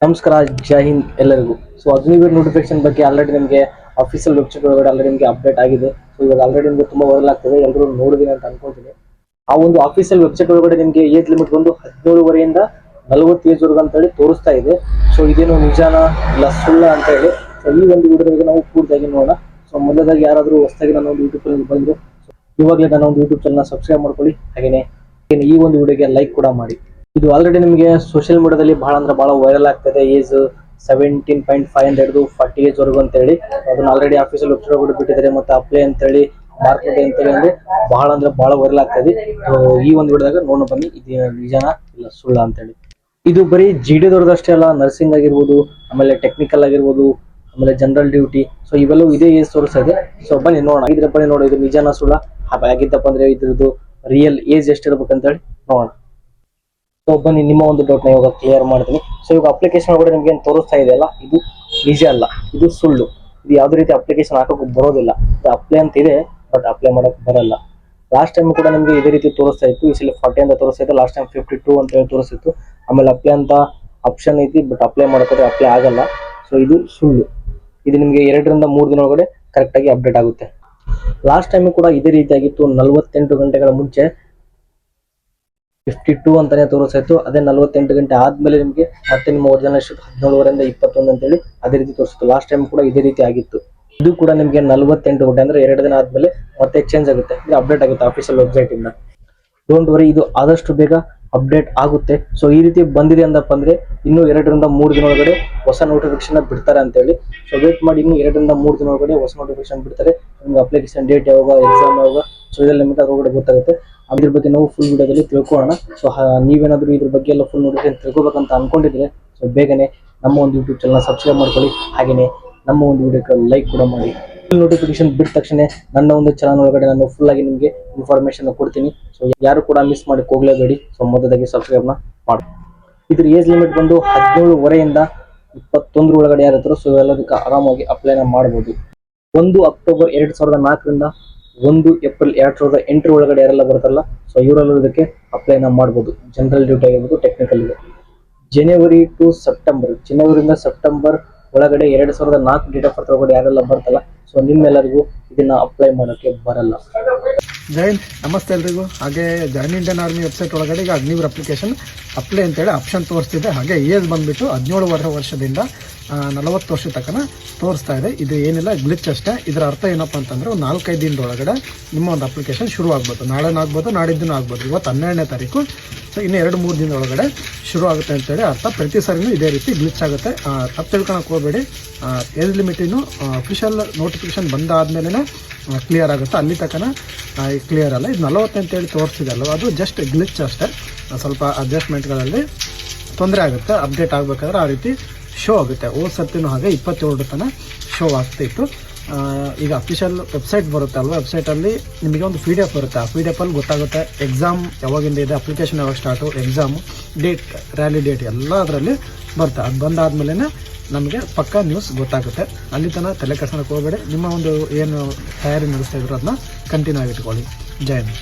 ನಮಸ್ಕಾರ, ಜೈ ಹಿಂದ್ ಎಲ್ಲರಿಗೂ. So Agniveer notification ಬಗ್ಗೆ ಆಲ್ರೆಡಿ ನಿಮಗೆ ಅಫಿಷಿಯಲ್ ವೆಬ್ಸೈಟ್ ಒಳಗಡೆ ಆಲ್ರೆಡಿ ನಿಮಗೆ ಅಪ್ಡೇಟ್ ಆಗಿದೆ. ಸೊ ಇವಾಗ ಆಲ್ರೆಡಿ ನಿಮಗೆ ತುಂಬಾ ವೈರಲ್ ಆಗ್ತದೆ, ಎಲ್ಲರೂ ನೋಡಿದೀನಿ ಅಂತ ಅನ್ಕೊಳ್ತೀನಿ. ಆ ಒಂದು ಅಫಿಷಿಯಲ್ ವೆಬ್ಸೈಟ್ ಒಳಗಡೆ ನಿಮಗೆ ಏಜ್ ಲಿಮಿಟ್ ಬಂದು 17 40 ಏಜ್ ವರ್ಗು ಅಂತ ಹೇಳಿ ತೋರಿಸ್ತಾ ಇದೆ. ಸೊ ಇದೇನು ನಿಜಾನ ಇಲ್ಲ ಸುಳ್ಳ ಅಂತ ಹೇಳಿ ಸೊ ಈ ಒಂದು ವಿಡಿಯೋದಲ್ಲಿ ನಾವು ಪೂರ್ತಿಯಾಗಿ ನೋಡೋಣ. ಸೊ ಮೊದಲಾಗಿ ಯಾರಾದರೂ ಹೊಸದಾಗಿ ನನ್ನ ಒಂದು ಯೂಟ್ಯೂಬ್ ಚಾನಲ್ ಬಂದ್ರು ಇವಾಗಲೇ ನನ್ನ ಒಂದು ಯೂಟ್ಯೂಬ್ ಚಾನಲ್ ಸಬ್ಸ್ಕ್ರೈಬ್ ಮಾಡ್ಕೊಳ್ಳಿ. ಹಾಗೇನೆ ಈ ಒಂದು ವಿಡಿಯೋಗೆ ಲೈಕ್ ಕೂಡ ಮಾಡಿ. ಇದು ಆಲ್ರೆಡಿ ನಿಮಗೆ ಸೋಷಿಯಲ್ ಮೀಡಿಯಾದಲ್ಲಿ ಬಹಳ ಅಂದ್ರೆ ಬಹಳ ವೈರಲ್ ಆಗ್ತದೆ. ಏಜ್ 17.5 ಅಂತ ಹಿಡಿದು 40 ಏಜ್ ವರ್ಗು ಅಂತ ಹೇಳಿ ಅದನ್ನ ಆಲ್ರೆಡಿ ಆಫೀಸಲ್ಲಿ ವೆಬ್ಸೈಟ್ ಬಿಟ್ಟಿದ್ದಾರೆ. ಮತ್ತೆ ಅಪ್ಲೈ ಅಂತ ಹೇಳಿ ಮಾರ್ಕೆಟ್ ಅಂತ ಹೇಳಿ ಅಂದ್ರೆ ಬಹಳ ವೈರಲ್ ಆಗ್ತದೆ. ಈ ಒಂದು ವಿಡಿಯೋದಾಗ ನೋಡೋಣ ಬನ್ನಿ, ಇದು ನಿಜಾನ ಇಲ್ಲ ಸುಳ್ಳ ಅಂತ ಹೇಳಿ. ಇದು ಬರೀ ಜಿಡಿ ದೊಡ್ಡದಷ್ಟೇ ಅಲ್ಲ, ನರ್ಸಿಂಗ್ ಆಗಿರ್ಬೋದು, ಆಮೇಲೆ ಟೆಕ್ನಿಕಲ್ ಆಗಿರ್ಬೋದು, ಆಮೇಲೆ ಜನರಲ್ ಡ್ಯೂಟಿ, ಸೊ ಇವೆಲ್ಲವೂ ಇದೇ ಏಜ್ ತೋರಿಸ್ತದೆ. ಸೊ ಬನ್ನಿ ನೋಡೋಣ, ಇದ್ರ ಬನ್ನಿ ನೋಡೋ ಇದು ನಿಜಾನ ಸುಳ್ಳ, ಆಗಿದ್ದಪ್ಪ ಅಂದ್ರೆ ಇದ್ರದ್ದು ರಿಯಲ್ ಏಜ್ ಎಷ್ಟಿರ್ಬೇಕಂತ ಹೇಳಿ ನೋಡೋಣ. ಸೊ ಬನ್ನಿ ನಿಮ್ಮ ಒಂದು ಡೌಟ್ ನ ಇವಾಗ ಕ್ಲಿಯರ್ ಮಾಡ್ತೀನಿ. ಸೊ ಇವಾಗ ಅಪ್ಲಿಕೇಶನ್ ಒಳಗಡೆ ನಿಮ್ಗೆ ಏನು ತೋರಿಸ್ತಾ ಇದೆಯಲ್ಲ, ಇದು ನಿಜ ಅಲ್ಲ, ಇದು ಸುಳ್ಳು. ಇದು ಯಾವುದೇ ರೀತಿ ಅಪ್ಲಿಕೇಶನ್ ಹಾಕೋಕೆ ಬರೋದಿಲ್ಲ. ಇದು ಅಪ್ಲೈ ಅಂತ ಇದೆ, ಬಟ್ ಅಪ್ಲೈ ಮಾಡಕ್ ಬರಲ್ಲ. ಲಾಸ್ಟ್ ಟೈಮ್ ಕೂಡ ನಿಮ್ಗೆ ಇದೇ ರೀತಿ ತೋರಿಸ್ತಾ ಇತ್ತು. ಈ ಸಲ 40 ಅಂತ ತೋರಿಸ್ತಾ ಇತ್ತು, ಲಾಸ್ಟ್ ಟೈಮ್ 52 ಅಂತ ಹೇಳಿ ತೋರಿಸ್ತಿತ್ತು. ಆಮೇಲೆ ಅಪ್ಲೈ ಅಂತ ಆಪ್ಷನ್ ಐತಿ, ಬಟ್ ಅಪ್ಲೈ ಮಾಡೋಕೆ ಅಪ್ಲೈ ಆಗಲ್ಲ. ಸೊ ಇದು ಸುಳ್ಳು. ಇದು ನಿಮ್ಗೆ 2 ರಿಂದ 3 ದಿನ ಒಳಗಡೆ ಕರೆಕ್ಟ್ ಆಗಿ ಅಪ್ಡೇಟ್ ಆಗುತ್ತೆ. ಲಾಸ್ಟ್ ಟೈಮ್ ಕೂಡ ಇದೇ ರೀತಿ ಆಗಿತ್ತು. 48 ಗಂಟೆಗಳ ಮುಂಚೆ 52 ಅಂತಾನೆ ತೋರಿಸ್ತಾ. ಅದೇ 48 ಗಂಟೆ ಆದ್ಮೇಲೆ ನಿಮಗೆ ಮತ್ತೆ ನಿಮ್ಮ ಒರಿಜಿನಲ್ 17 21 ಅಂತ ಹೇಳಿ ಅದೇ ರೀತಿ ತೋರಿಸ್ತು. ಲಾಸ್ಟ್ ಟೈಮ್ ಕೂಡ ಇದೇ ರೀತಿ ಆಗಿತ್ತು. ಇದು ಕೂಡ ನಿಮಗೆ 48 ಗಂಟೆ ಅಂದ್ರೆ 2 ದಿನ ಆದ್ಮೇಲೆ ಮತ್ತೆ ಚೇಂಜ್ ಆಗುತ್ತೆ, ಅಪ್ಡೇಟ್ ಆಗುತ್ತೆ ಅಫಿಷಿಯಲ್ ವೆಬ್ಸೈಟ್ ಇಂದ. ಡೋಂಟ್ ವರಿ, ಇದು ಆದಷ್ಟು ಬೇಗ ಅಪ್ಡೇಟ್ ಆಗುತ್ತೆ. ಸೊ ಈ ರೀತಿ ಬಂದಿದೆ ಅಂದಪ್ಪ ಅಂದ್ರೆ ಇನ್ನು 2 ರಿಂದ 3 ದಿನ ಒಳಗಡೆ ಹೊಸ ನೋಟಿಫಿಕೇಶನ್ ಬಿಡ್ತಾರೆ ಅಂತ ಹೇಳಿ. ಸೊ ವೇಟ್ ಮಾಡಿ, ಇನ್ನು 2 ರಿಂದ 3 ದಿನ ಒಳಗಡೆ ಹೊಸ ನೋಟಿಫಿಕೇಶನ್ ಬಿಡ್ತಾರೆ. ನಿಮ್ಗೆ ಅಪ್ಲಿಕೇಶನ್ ಡೇಟ್ ಯಾವಾಗ, ಎಕ್ಸಾಮ್ ಯಾವಾಗ, ಸೊ ಇದೆಲ್ಲ ನಿಮಗೆ ಅದ್ರೊಳಗಡೆ ಗೊತ್ತಾಗುತ್ತೆ. ಅದ್ರ ಬಗ್ಗೆ ನಾವು ಫುಲ್ ವಿಡಿಯೋದಲ್ಲಿ ತಿಳ್ಕೊಳ್ಳೋಣ. ಸೊ ನೀವೇನಾದ್ರೂ ಇದ್ರ ಬಗ್ಗೆ ಎಲ್ಲ ಫುಲ್ ನೋಟಿಫಿಕೇಶನ್ ತಿಳ್ಕೊಬೇಕಂತ ಅನ್ಕೊಂಡಿದ್ರೆ ಸೊ ಬೇಗನೆ ನಮ್ಮ ಒಂದು ಯೂಟ್ಯೂಬ್ ಚಾನಲ್ ಸಬ್ಸ್ಕ್ರೈಬ್ ಮಾಡ್ಕೊಳ್ಳಿ. ಹಾಗೇನೆ ನಮ್ಮ ಒಂದು ವಿಡಿಯೋಕ್ಕೆ ಲೈಕ್ ಕೂಡ ಮಾಡಿ. ಫುಲ್ ನೋಟಿಫಿಕೇಶನ್ ಬಿಟ್ಟ ತಕ್ಷಣ ನನ್ನ ಒಂದು ಚಾನಲ್ ಒಳಗಡೆ ನಾನು ಫುಲ್ ಆಗಿ ನಿಮಗೆ ಇನ್ಫಾರ್ಮೇಶನ್ ಕೊಡ್ತೀನಿ. ಸೊ ಯಾರು ಕೂಡ ಮಿಸ್ ಮಾಡಿ ಹೋಗ್ಲೇಬೇಡಿ. ಸೊ ಮೊದಲಾಗಿ ಸಬ್ಸ್ಕ್ರೈಬ್ನ ಮಾಡಿ. ಇದ್ರ ಏಜ್ ಲಿಮಿಟ್ ಬಂದು 17 21 ಒಳಗಡೆ ಯಾರಿದ್ರು ಸೊ ಎಲ್ಲದಕ್ಕೆ ಆರಾಮಾಗಿ ಅಪ್ಲೈನ ಮಾಡ್ಬೋದು. 1 ಅಕ್ಟೋಬರ್ 2004 1 ಏಪ್ರಿಲ್ 2008 ಒಳಗಡೆ ಯಾರೆಲ್ಲ ಬರ್ತಾರಲ್ಲ ಸೊ ಇವರೆಲ್ಲ ಇದಕ್ಕೆ ಅಪ್ಲೈನ ಮಾಡ್ಬೋದು. ಜನರಲ್ ಡ್ಯೂಟಿ ಆಗಿರ್ಬೋದು, ಟೆಕ್ನಿಕಲ್ ಇದೆ. ಜನವರಿಂದ ಸೆಪ್ಟೆಂಬರ್ ಒಳಗಡೆ 2004 ಡೇಟ್ ಆಫ್ ಬರ್ತ್ ಒಳಗಡೆ ಯಾರೆಲ್ಲ ಬರ್ತಲ್ಲ ಸೊ ನಿಮ್ಮೆಲ್ಲರಿಗೂ ಇದನ್ನ ಅಪ್ಲೈ ಮಾಡೋಕೆ ಬರಲ್ಲ. ಜೈನ್ ನಮಸ್ತೆ ಎಲ್ರಿಗೂ. ಹಾಗೆ ಜಾಯಿನ್ ಇಂಡಿಯನ್ ಆರ್ಮಿ ವೆಬ್ಸೈಟ್ ಒಳಗಡೆ ಈಗ ಅಗ್ನಿವೀರ್ ಅಪ್ಲಿಕೇಶನ್ ಅಪ್ಲೈ ಅಂತೇಳಿ ಆಪ್ಷನ್ ತೋರಿಸ್ತಿದೆ. ಹಾಗೆ ಏಜ್ ಬಂದ್ಬಿಟ್ಟು 17 ವರ್ಷದಿಂದ 40 ವರ್ಷ ತನಕ ತೋರಿಸ್ತಾ ಇದೆ. ಇದು ಏನಿಲ್ಲ, ಗ್ಲಿಚ್ ಅಷ್ಟೇ. ಇದರ ಅರ್ಥ ಏನಪ್ಪ ಅಂತಂದ್ರೆ ಒಂದು 4-5 ದಿನದೊಳಗಡೆ ನಿಮ್ಮ ಒಂದು ಅಪ್ಲಿಕೇಶನ್ ಶುರು ಆಗ್ಬೋದು. ನಾಳೆನೂ ಆಗ್ಬೋದು, ನಾಡಿದ್ದೂ ಆಗ್ಬೋದು. ಇವತ್ತು 12ನೇ ತಾರೀಕು. ಸೊ ಇನ್ನು 2-3 ದಿನದೊಳಗಡೆ ಶುರು ಆಗುತ್ತೆ ಅಂತೇಳಿ ಅರ್ಥ. ಪ್ರತಿ ಸರಿನೂ ಇದೇ ರೀತಿ ಗ್ಲಿಚ್ ಆಗುತ್ತೆ. ತಪ್ಪು ತಿಳ್ಕೊಳಕ್ಕೆ ಹೋಗಬೇಡಿ. ಏಜ್ ಲಿಮಿಟ್ ಇನ್ನು ಅಫಿಷಿಯಲ್ ನೋಟಿಫಿಕೇಶನ್ ಬಂದಾದ್ಮೇಲೆ ಕ್ಲಿಯರ್ ಆಗುತ್ತೆ. ಅಲ್ಲಿ ತನಕ ಕ್ಲಿಯರ್ ಅಲ್ಲ. ಇದು 40 ಅಂತೇಳಿ ತೋರಿಸ್ತಿದಲ್ಲ, ಅದು ಜಸ್ಟ್ ಗ್ಲಿಚ್ ಅಷ್ಟೇ. ಸ್ವಲ್ಪ ಅಡ್ಜಸ್ಟ್ಮೆಂಟ್ಗಳಲ್ಲಿ ತೊಂದರೆ ಆಗುತ್ತೆ. ಅಪ್ಡೇಟ್ ಆಗಬೇಕಾದ್ರೆ ಆ ರೀತಿ ಶೋ ಆಗುತ್ತೆ. ಹೋದ ಸರ್ತಿನೂ ಹಾಗೆ 27 ತನಕ ಶೋ ಆಗ್ತಿತ್ತು. ಈಗ ಅಫಿಷಿಯಲ್ ವೆಬ್ಸೈಟ್ ಬರುತ್ತೆ ಅಲ್ವಾ, ವೆಬ್ಸೈಟಲ್ಲಿ ನಿಮಗೆ ಒಂದು PDF ಬರುತ್ತೆ. ಆ PDF ಅಲ್ಲಿ ಗೊತ್ತಾಗುತ್ತೆ ಎಕ್ಸಾಮ್ ಯಾವಾಗಿಂದ ಇದೆ, ಅಪ್ಲಿಕೇಶನ್ ಯಾವಾಗ start, exam date, rally date ಎಲ್ಲ ಅದರಲ್ಲಿ ಬರುತ್ತೆ. ಅದು ಬಂದಾದ್ಮೇಲೆ ನಮಗೆ ಪಕ್ಕಾ ನ್ಯೂಸ್ ಗೊತ್ತಾಗುತ್ತೆ. ಅಲ್ಲಿ ತನಕ ತಲೆ ಕೆಡಿಸ್ಕೊಳ್ಳೋಕೆ ಹೋಗಬೇಡಿ. ನಿಮ್ಮ ಒಂದು ಏನು ತಯಾರಿ ನಡೆಸ್ತಾ ಇದ್ರು ಅದನ್ನ ಕಂಟಿನ್ಯೂ ಆಗಿಟ್ಕೊಳ್ಳಿ. ಜೈ ಹಿಂದ್.